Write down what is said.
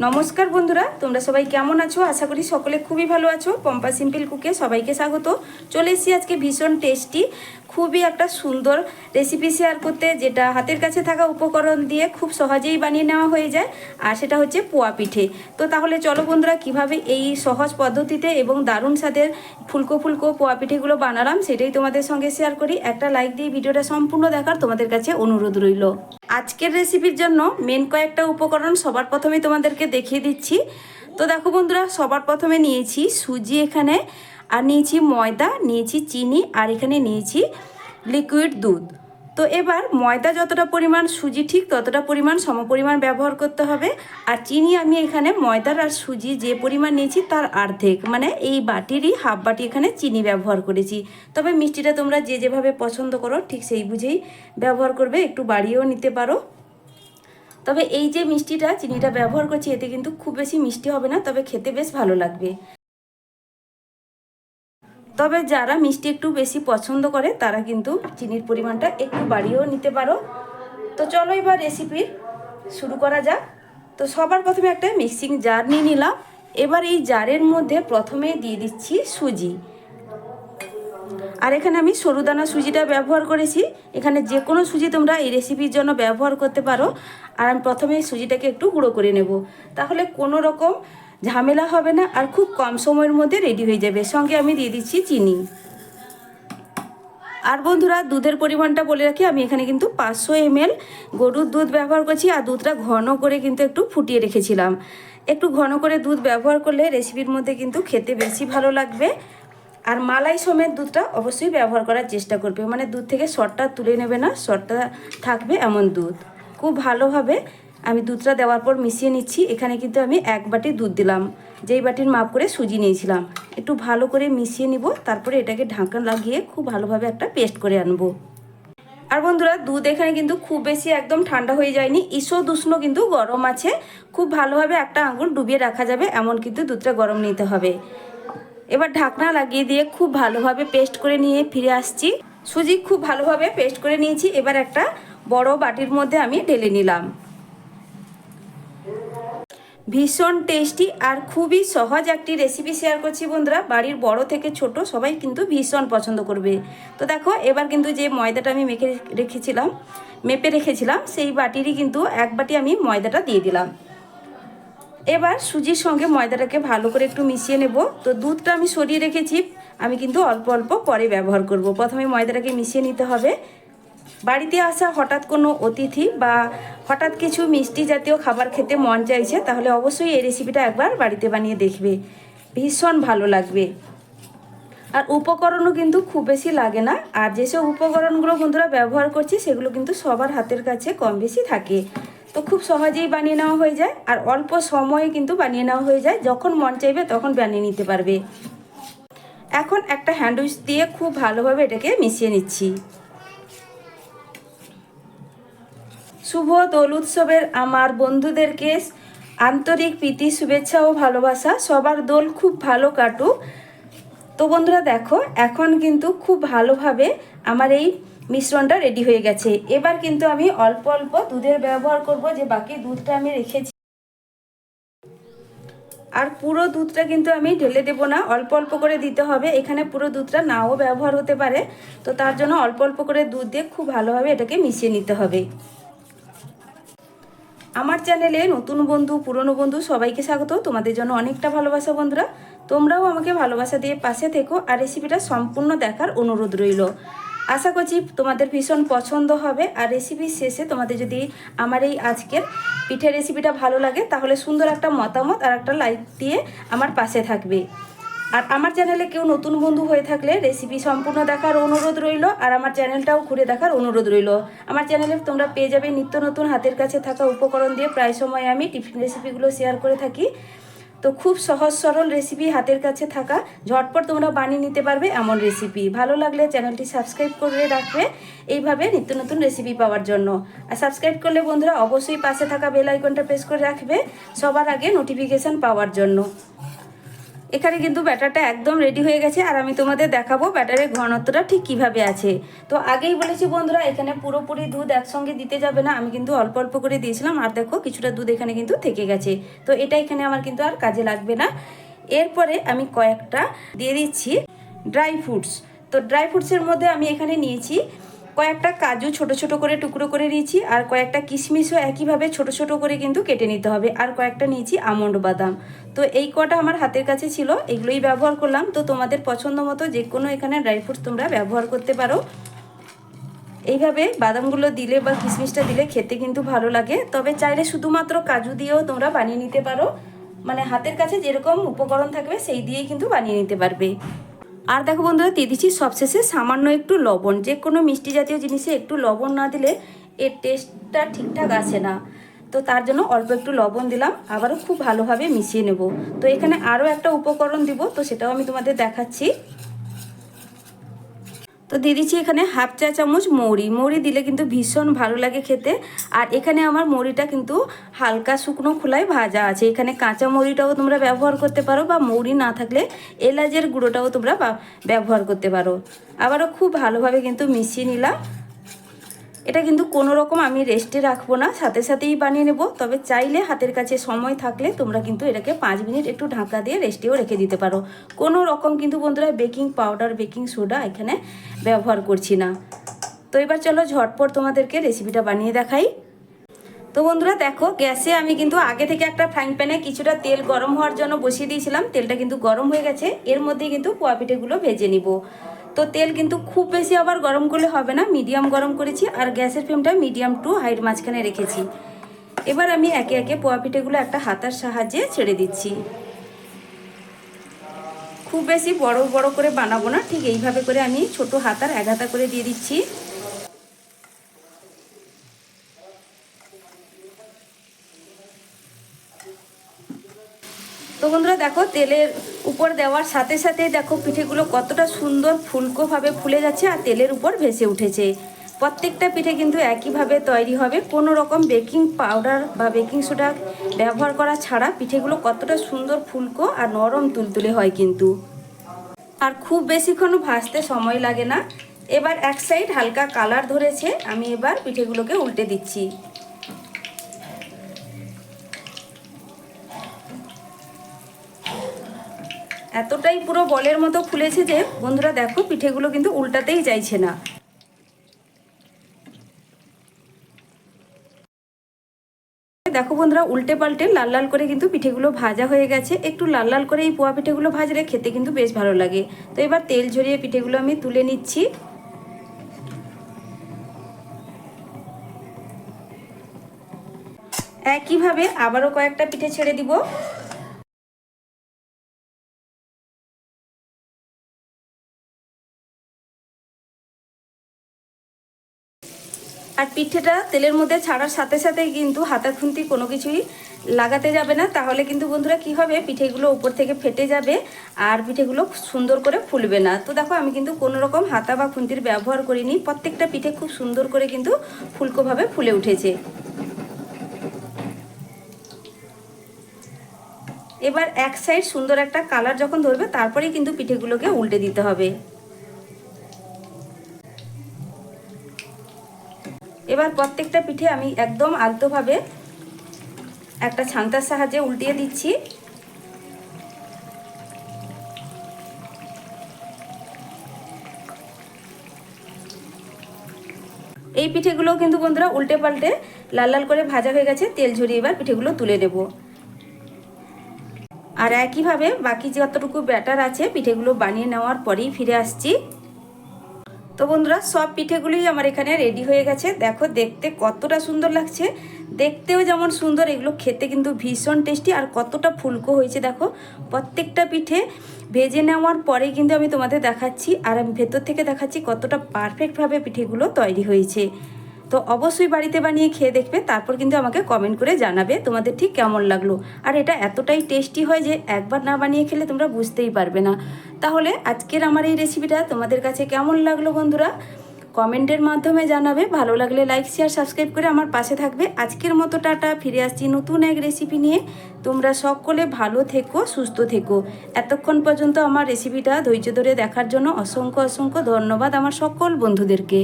নমস্কার বন্ধুরা, তোমরা সবাই কেমন আছো? আশা করি সকলে খুবই ভালো আছো। পম্পা সিম্পল কুকে সবাইকে স্বাগত। চলে এসেছি আজকে ভীষণ টেস্টি খুবই একটা সুন্দর রেসিপি শেয়ার করতে, যেটা হাতের কাছে থাকা উপকরণ দিয়ে খুব সহজেই বানিয়ে নেওয়া হয়ে যায়, আর সেটা হচ্ছে পোয়া পিঠে। তো তাহলে চলো বন্ধুরা, কিভাবে এই সহজ পদ্ধতিতে এবং দারুণ স্বাদের ফুলকো ফুলকো পোয়া পিঠেগুলো বানালাম সেটাই তোমাদের সঙ্গে শেয়ার করি। একটা লাইক দিয়ে ভিডিওটা সম্পূর্ণ দেখার তোমাদের কাছে অনুরোধ রইল। আজকের রেসিপির জন্য মেন কয়েকটা উপকরণ সবার প্রথমে তোমাদেরকে দেখিয়ে দিচ্ছি। তো দেখো বন্ধুরা, সবার প্রথমে নিয়েছি সুজি এখানে, আর নিয়েছি ময়দা, নিয়েছি চিনি, আর এখানে নিয়েছি লিকুইড দুধ। তো এবার ময়দা যতটা পরিমাণ, সুজি ঠিক ততটা পরিমাণ সমপরিমাণ ব্যবহার করতে হবে। আর চিনি আমি এখানে ময়দার আর সুজি যে পরিমাণ নিয়েছি তার অর্ধেক, মানে এই বাটিরই হাফ বাটি এখানে চিনি ব্যবহার করেছি। তবে মিষ্টিটা তোমরা যে যেভাবে পছন্দ করো ঠিক সেই বুঝেই ব্যবহার করবে, একটু বাড়িয়েও নিতে পারো। তবে এই যে মিষ্টিটা চিনিটা ব্যবহার করছি, এতে কিন্তু খুব বেশি মিষ্টি হবে না, তবে খেতে বেশ ভালো লাগবে। তবে যারা মিষ্টি একটু বেশি পছন্দ করে তারা কিন্তু চিনির পরিমাণটা একটু বাড়িয়েও নিতে পারো। তো চলো এবার রেসিপি শুরু করা যাক। তো সবার প্রথমে একটা মিক্সিং জার নিয়ে নিলাম। এবার এই জারের মধ্যে প্রথমে দিয়ে দিচ্ছি সুজি, আর এখানে আমি সরুদানা সুজিটা ব্যবহার করেছি। এখানে যে কোনো সুজি তোমরা এই রেসিপির জন্য ব্যবহার করতে পারো। আর আমি প্রথমে সুজিটাকে একটু গুঁড়ো করে নেব, তাহলে কোনো রকম ঝামেলা হবে না আর খুব কম সময়ের মধ্যে রেডি হয়ে যাবে। সঙ্গে আমি দিয়ে দিচ্ছি চিনি। আর বন্ধুরা, দুধের পরিমাণটা বলে রাখি, আমি এখানে কিন্তু 500 ml গরুর দুধ ব্যবহার করছি, আর দুধটা ঘন করে কিন্তু একটু ফুটিয়ে রেখেছিলাম। একটু ঘন করে দুধ ব্যবহার করলে রেসিপির মধ্যে কিন্তু খেতে বেশি ভালো লাগবে। আর মালাই সমেত দুধটা অবশ্যই ব্যবহার করার চেষ্টা করবে, মানে দুধ থেকে সরটা তুলে নেবে না, সরটা থাকবে এমন দুধ। খুব ভালোভাবে আমি দুধটা দেওয়ার পর মিশিয়ে নিচ্ছি। এখানে কিন্তু আমি 1 বাটি দুধ দিলাম, যেই বাটির মাপ করে সুজি নিয়েছিলাম। একটু ভালো করে মিশিয়ে নিব, তারপরে এটাকে ঢাকনা লাগিয়ে খুব ভালোভাবে একটা পেস্ট করে আনবো। আর বন্ধুরা, দুধ এখানে কিন্তু খুব বেশি একদম ঠান্ডা হয়ে যায়নি, ঈষৎ উষ্ণ কিন্তু গরম আছে। খুব ভালোভাবে একটা আঙুল ডুবিয়ে রাখা যাবে এমন কিন্তু দুধটা গরম নিতে হবে। এবার ঢাকনা লাগিয়ে দিয়ে খুব ভালোভাবে পেস্ট করে নিয়ে ফিরে আসছি। সুজি খুব ভালোভাবে পেস্ট করে নিয়েছি। এবার একটা বড় বাটির মধ্যে আমি ঢেলে নিলাম। ভীষণ টেস্টি আর খুবই সহজ একটি রেসিপি শেয়ার করছি বন্ধুরা, বাড়ির বড় থেকে ছোট সবাই কিন্তু ভীষণ পছন্দ করবে। তো দেখো, এবার কিন্তু যে ময়দাটা আমি মেপে রেখেছিলাম সেই বাটিরই কিন্তু 1 বাটি আমি ময়দাটা দিয়ে দিলাম। এবার সুজির সঙ্গে ময়দাটাকে ভালো করে একটু মিশিয়ে নেব। তো দুধটা আমি সরিয়ে রেখেছি, আমি কিন্তু অল্প অল্প পরে ব্যবহার করব। প্রথমে ময়দাটাকে মিশিয়ে নিতে হবে। বাড়িতে আসা হঠাৎ কোনো অতিথি বা হঠাৎ কিছু মিষ্টি জাতীয় খাবার খেতে মন চাইছে, তাহলে অবশ্যই এই রেসিপিটা একবার বাড়িতে বানিয়ে দেখবে, ভীষণ ভালো লাগবে। আর উপকরণও কিন্তু খুব বেশি লাগে না। আর যেসব উপকরণগুলো বন্ধুরা ব্যবহার করছি সেগুলো কিন্তু সবার হাতের কাছে কম বেশি থাকে, তো খুব সহজেই বানিয়ে নেওয়া হয়ে যায়। আর অল্প সময়ে কিন্তু বানিয়ে নেওয়া হয়ে যায়, যখন মন চাইবে তখন বানিয়ে নিতে পারবে। এখন একটা হ্যান্ড উইচ দিয়ে খুব ভালোভাবে এটাকে মিশিয়ে নিচ্ছি। শুভ দোল উৎসবের আমার বন্ধুদেরকে আন্তরিক প্রীতি, শুভেচ্ছা ও ভালোবাসা। সবার দোল খুব ভালো কাটুক। তো বন্ধুরা দেখো, এখন কিন্তু খুব ভালোভাবে আমার এই মিশ্রণটা রেডি হয়ে গেছে। এবার কিন্তু আমি অল্প অল্প দুধের ব্যবহার করব, যে বাকি দুধটা আমি রেখেছি। আর পুরো দুধটা কিন্তু আমি ঢেলে দেবো না, অল্প অল্প করে দিতে হবে। এখানে পুরো দুধটা নাও ব্যবহার হতে পারে, তো তার জন্য অল্প অল্প করে দুধ দিয়ে খুব ভালোভাবে এটাকে মিশিয়ে নিতে হবে। আমার চ্যানেলে নতুন বন্ধু, পুরনো বন্ধু সবাইকে স্বাগত। তোমাদের জন্য অনেকটা ভালোবাসা বন্ধুরা, তোমরাও আমাকে ভালোবাসা দিয়ে পাশে থেকো, আর রেসিপিটা সম্পূর্ণ দেখার অনুরোধ রইল। আশা করছি তোমাদের ভীষণ পছন্দ হবে। আর রেসিপির শেষে তোমাদের যদি আমার এই আজকের পিঠে রেসিপিটা ভালো লাগে, তাহলে সুন্দর একটা মতামত আর একটা লাইক দিয়ে আমার পাশে থাকবে। আর আমার চ্যানেলে কেউ নতুন বন্ধু হয়ে থাকলে রেসিপি সম্পূর্ণ দেখার অনুরোধ রইল, আর আমার চ্যানেলটাও ঘুরে দেখার অনুরোধ রইল। আমার চ্যানেলে তোমরা পেয়ে যাবে নিত্য নতুন হাতের কাছে থাকা উপকরণ দিয়ে প্রায় সময় আমি টিফিন রেসিপিগুলো শেয়ার করে থাকি। তো খুব সহজ সরল রেসিপি, হাতের কাছে থাকা, ঝটপট তোমরা বানিয়ে নিতে পারবে এমন রেসিপি। ভালো লাগলে চ্যানেলটি সাবস্ক্রাইব করে রাখবে এইভাবে নিত্য নতুন রেসিপি পাওয়ার জন্য। আর সাবস্ক্রাইব করলে বন্ধুরা অবশ্যই পাশে থাকা বেল আইকনটা প্রেস করে রাখবে সবার আগে নোটিফিকেশান পাওয়ার জন্য। এখানে কিন্তু ব্যাটারটা একদম রেডি হয়ে গেছে, আর আমি তোমাদের দেখাবো ব্যাটারের ঘনত্বটা ঠিক কিভাবে আছে। তো আগেই বলেছি বন্ধুরা, এখানে পুরোপুরি দুধ একসঙ্গে দিতে যাবে না, আমি কিন্তু অল্প অল্প করে দিয়েছিলাম। আর দেখো কিছুটা দুধ এখানে কিন্তু থেকে গেছে, তো এটা এখানে আমার কিন্তু আর কাজে লাগবে না। এরপরে আমি কয়েকটা দিয়ে দিচ্ছি ড্রাই ফ্রুটস। তো ড্রাই ফ্রুটসের মধ্যে আমি এখানে নিয়েছি কয়েকটা কাজু ছোট ছোট করে টুকরো করে নিয়েছি, আর কয়েকটা কিশমিশও একইভাবে ছোট ছোট করে কিন্তু কেটে নিতে হবে, আর কয়েকটা নিয়েছি আমন্ড বাদাম। তো এই কটা আমার হাতের কাছে ছিল, এগুলোই ব্যবহার করলাম। তো তোমাদের পছন্দ মতো যে কোনো এখানে ড্রাই ফ্রুটস তোমরা ব্যবহার করতে পারো। এইভাবে বাদামগুলো দিলে বা কিশমিশটা দিলে খেতে কিন্তু ভালো লাগে। তবে চাইলে শুধুমাত্র কাজু দিয়েও তোমরা বানিয়ে নিতে পারো, মানে হাতের কাছে যেরকম উপকরণ থাকবে সেই দিয়েই কিন্তু বানিয়ে নিতে পারবে। আর দেখো বন্ধুরা, দিয়ে দিচ্ছি সবশেষে সামান্য একটু লবণ। যে কোনো মিষ্টি জাতীয় জিনিসে একটু লবণ না দিলে এর টেস্টটা ঠিকঠাক আসে না, তো তার জন্য অল্প একটু লবণ দিলাম। আবারও খুব ভালোভাবে মিশিয়ে নেব। তো এখানে আরও একটা উপকরণ দিব, তো সেটাও আমি তোমাদের দেখাচ্ছি। তো দিয়ে দিচ্ছি এখানে হাফ চা চামচ মৌরি। মৌরি দিলে কিন্তু ভীষণ ভালো লাগে খেতে। আর এখানে আমার মৌরিটা কিন্তু হালকা শুকনো খোলায় ভাজা আছে। এখানে কাঁচা মৌরিটাও তোমরা ব্যবহার করতে পারো, বা মৌরি না থাকলে এলাচের গুঁড়োটাও তোমরা ব্যবহার করতে পারো। আবারও খুব ভালোভাবে কিন্তু মিশিয়ে নিলাম। এটা কিন্তু কোনো রকম আমি রেস্টে রাখবো না, সাথে সাথেই বানিয়ে নেব। তবে চাইলে হাতের কাছে সময় থাকলে তোমরা কিন্তু এটাকে 5 মিনিট একটু ঢাকা দিয়ে রেস্টেও রেখে দিতে পারো। কোনো রকম কিন্তু বন্ধুরা বেকিং পাউডার বেকিং সোডা এখানে ব্যবহার করছি না। তো এবার চলো ঝটপট তোমাদেরকে রেসিপিটা বানিয়ে দেখাই। তো বন্ধুরা দেখো, গ্যাসে আমি কিন্তু আগে থেকে একটা ফ্রাইং প্যানে কিছুটা তেল গরম হওয়ার জন্য বসিয়ে দিয়েছিলাম। তেলটা কিন্তু গরম হয়ে গেছে, এর মধ্যে কিন্তু পোয়া পিঠেগুলো ভেজে নিব। তো তেল কিন্তু খুব বেশি আবার গরম করলে হবে না, মিডিয়াম গরম করেছি, আর গ্যাসের ফ্লেমটা মিডিয়াম টু হাইয়ের মাঝখানে রেখেছি। এবার আমি একে একে পোয়া পিঠেগুলো একটা হাতার সাহায্যে ছেড়ে দিচ্ছি। খুব বেশি বড় বড় করে বানাবো না, ঠিক এইভাবে করে আমি ছোট হাতার 1 হাতা করে দিয়ে দিচ্ছি। তো বন্ধুরা দেখো, তেলের উপর দেওয়ার সাথে সাথে দেখো পিঠেগুলো কতটা সুন্দর ফুলকোভাবে ফুলে যাচ্ছে আর তেলের উপর ভেসে উঠেছে। প্রত্যেকটা পিঠে কিন্তু একইভাবে তৈরি হবে, কোনো রকম বেকিং পাউডার বা বেকিং সোডা ব্যবহার করা ছাড়া পিঠেগুলো কতটা সুন্দর ফুলকো আর নরম তুলতুলে হয় কিন্তু। আর খুব বেশিক্ষণ ভাজতে সময় লাগে না। এবার এক সাইড হালকা কালার ধরেছে, আমি এবার পিঠেগুলোকে উল্টে দিচ্ছি। এতটাই পুরো বলের মতো ফুলেছে যে বন্ধুরা দেখো পিঠেগুলো কিন্তু উল্টাতেই চাইছে না। দেখো বন্ধুরা, উল্টে পাল্টে লাল লাল করে কিন্তু পিঠেগুলো ভাজা হয়ে গেছে। একটু লাল লাল করে এই পোয়া পিঠেগুলো ভাজলে খেতে কিন্তু বেশ ভালো লাগে। তো এবার তেল ঝরিয়ে পিঠেগুলো আমি তুলে নিচ্ছি। একইভাবে আবারও কয়েকটা পিঠে ছেড়ে দিব। আর পিঠেটা তেলের মধ্যে ছাড়ার সাথে সাথে কিন্তু হাতা খুন্তি কোনো কিছুই লাগাতে যাবে না, তাহলে কিন্তু বন্ধুরা কি হবে, পিঠেগুলো উপর থেকে ফেটে যাবে আর পিঠেগুলো সুন্দর করে ফুলবে না। তো দেখো, আমি কিন্তু কোনো রকম হাতা বা খুন্তির ব্যবহার করিনি, প্রত্যেকটা পিঠে খুব সুন্দর করে কিন্তু ফুলকোভাবে ফুলে উঠেছে। এবার এক সাইড সুন্দর একটা কালার যখন ধরবে তারপরেই কিন্তু পিঠেগুলোকে উল্টে দিতে হবে। এবার প্রত্যেকটা পিঠে আমি একদম আলতোভাবে একটা ছান্তার সাহায্যে উল্টিয়ে দিচ্ছি। এই পিঠেগুলো কিন্তু বন্ধুরা উল্টে পাল্টে লাল লাল করে ভাজা হয়ে গেছে, তেল ঝরিয়ে এবার পিঠেগুলো তুলে নেব। আর একইভাবে বাকি যতটুকু ব্যাটার আছে পিঠেগুলো বানিয়ে নেওয়ার পরেই ফিরে আসছি। তো বন্ধুরা, সব পিঠেগুলোই আমার এখানে রেডি হয়ে গেছে। দেখো দেখতে কতটা সুন্দর লাগছে, দেখতেও যেমন সুন্দর, এগুলো খেতে কিন্তু ভীষণ টেস্টি। আর কতটা ফুলকো হয়েছে দেখো, প্রত্যেকটা পিঠে ভেজে নেওয়ার পরেই কিন্তু আমি তোমাদের দেখাচ্ছি, আর আমি ভেতর থেকে দেখাচ্ছি কতটা পারফেক্টভাবে পিঠেগুলো তৈরি হয়েছে। তো অবশ্যই বাড়িতে বানিয়ে খেয়ে দেখবে, তারপর কিন্তু আমাকে কমেন্ট করে জানাবে তোমাদের ঠিক কেমন লাগলো। আর এটা এতটাই টেস্টি হয় যে একবার না বানিয়ে খেলে তোমরা বুঝতেই পারবে না। তাহলে আজকের আমার এই রেসিপিটা তোমাদের কাছে কেমন লাগলো বন্ধুরা, কমেন্টের মাধ্যমে জানাবে। ভালো লাগলে লাইক শেয়ার সাবস্ক্রাইব করে আমার পাশে থাকবে। আজকের মতো টাটা, ফিরে আসছি নতুন এক রেসিপি নিয়ে। তোমরা সকলে ভালো থেকো, সুস্থ থেকো। এতক্ষণ পর্যন্ত আমার রেসিপিটা ধৈর্য ধরে দেখার জন্য অসংখ্য অসংখ্য ধন্যবাদ আমার সকল বন্ধুদেরকে।